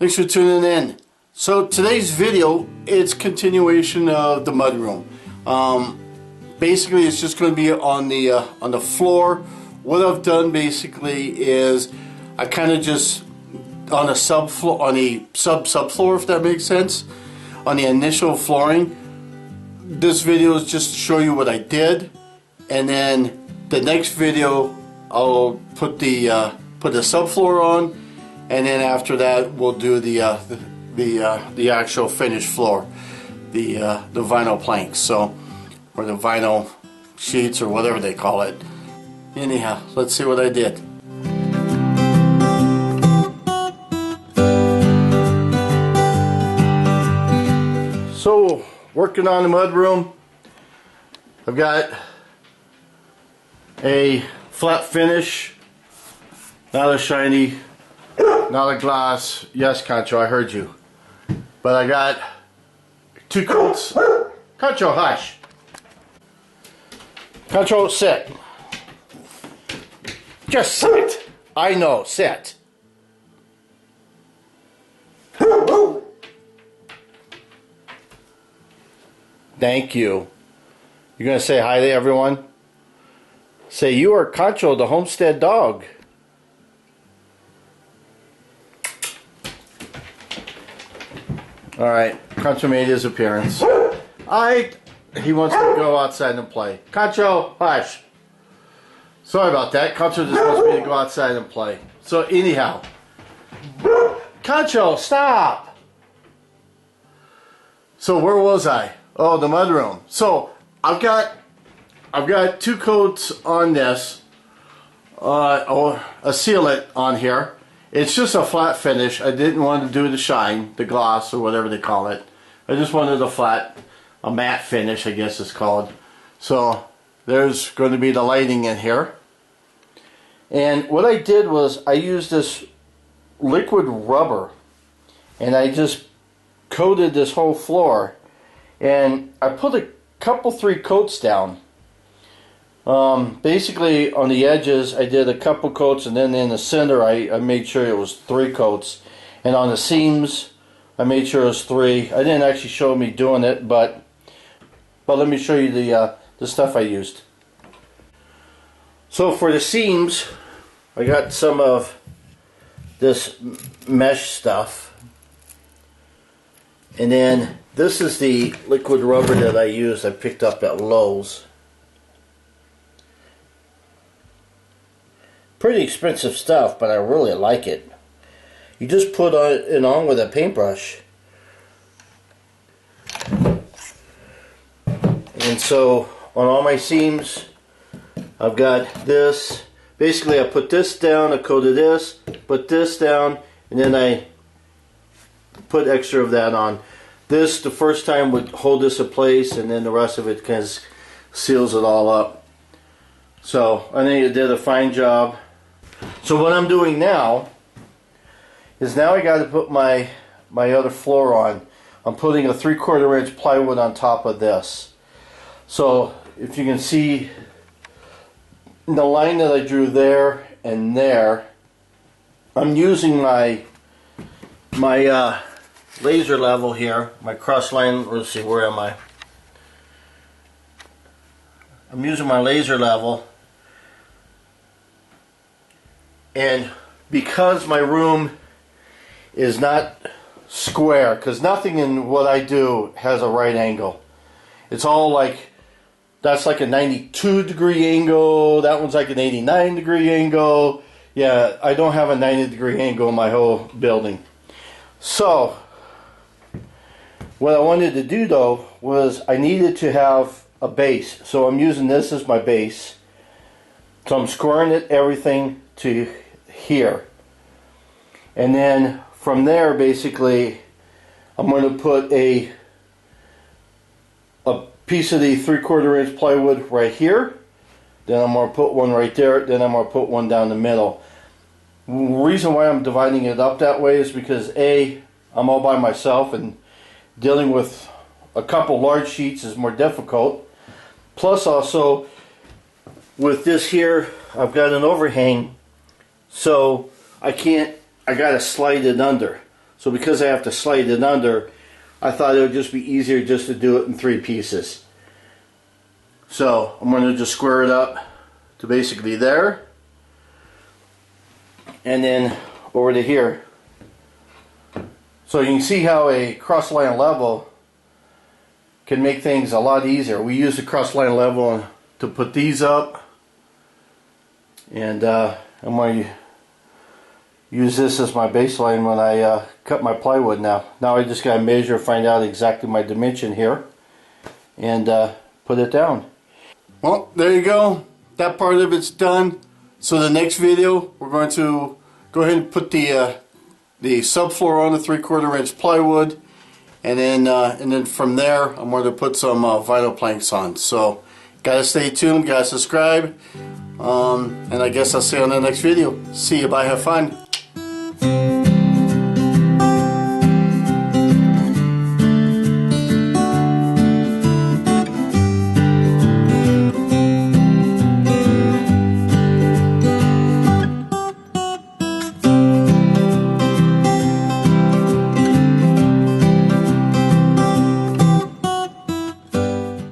Thanks for tuning in. So today's video, it's continuation of the mudroom. Basically, it's just going to be on the floor. What I've done basically is I kind of just on a subfloor, on a subfloor, if that makes sense, on the initial flooring. This video is just to show you what I did, and then the next video I'll put the subfloor on, and then after that we'll do the actual finished floor, the vinyl planks, so, or the vinyl sheets or whatever they call it. Anyhow, let's see what I did. So, working on the mudroom, I've got a flat finish, not a shiny, not a gloss. Yes, Concho, I heard you. But I got 2 coats. Concho, hush. Concho, sit. Just sit. I know, sit. Thank you. You're going to say hi to everyone? Say, you are Concho, the homestead dog. Alright, Concho made his appearance. He wants to go outside and play. Concho, hush. Sorry about that. Concho just wants me to go outside and play. So anyhow, Concho, stop! So where was I? Oh, the mudroom. So I've got 2 coats on this, or a sealant on here. It's just a flat finish. I didn't want to do the shine, the gloss, or whatever they call it. I just wanted a matte finish, I guess it's called. So there's going to be the lighting in here. And what I did was I used this liquid rubber, and I just coated this whole floor. And I put a couple, 3 coats down. Basically on the edges I did a couple coats, and then in the center I made sure it was 3 coats, and on the seams I made sure it was 3. I didn't actually show me doing it, but let me show you the stuff I used. So for the seams, I got some of this mesh stuff, and then this is the liquid rubber that I used. I picked up at Lowe's. Pretty expensive stuff, but I really like it. You just put it on with a paintbrush. And so on all my seams, I've got this. Basically I put this down, I coated this, put this down, and then I put extra of that on. This, the first time, would hold this in place, and then the rest of it kind of seals it all up. So I think it did a fine job. So what I'm doing now is I got to put my other floor on. I'm putting a 3/4 inch plywood on top of this. So if you can see the line that I drew there and there, I'm using my laser level here, my cross line. Let's see, where am I? I'm using my laser level, and because my room is not square, because nothing in what I do has a right angle. It's all like, that's like a 92-degree angle, that one's like an 89-degree angle. Yeah, I don't have a 90-degree angle in my whole building. So what I wanted to do though was I needed to have a base. So I'm using this as my base. So I'm squaring it everything to here. And then from there, basically, I'm going to put a piece of the 3/4 inch plywood right here. Then I'm going to put one right there. Then I'm going to put one down the middle. The reason why I'm dividing it up that way is because A, I'm all by myself, and dealing with a couple large sheets is more difficult. Plus also, with this here, I've got an overhang, so I gotta slide it under. So because I have to slide it under, I thought it would just be easier just to do it in 3 pieces. So I'm going to just square it up to basically there, and then over to here. So you can see how a cross line level can make things a lot easier. We use the cross line level to put these up, and I'm going to use this as my baseline when I cut my plywood now. Now I just got to measure, find out exactly my dimension here, and put it down. Well, there you go. That part of it's done. So the next video, we're going to go ahead and put the subfloor on the 3/4 inch plywood, and then from there I'm going to put some vinyl planks on. So gotta stay tuned, gotta subscribe, and I guess I'll see you on the next video. See you, bye, have fun.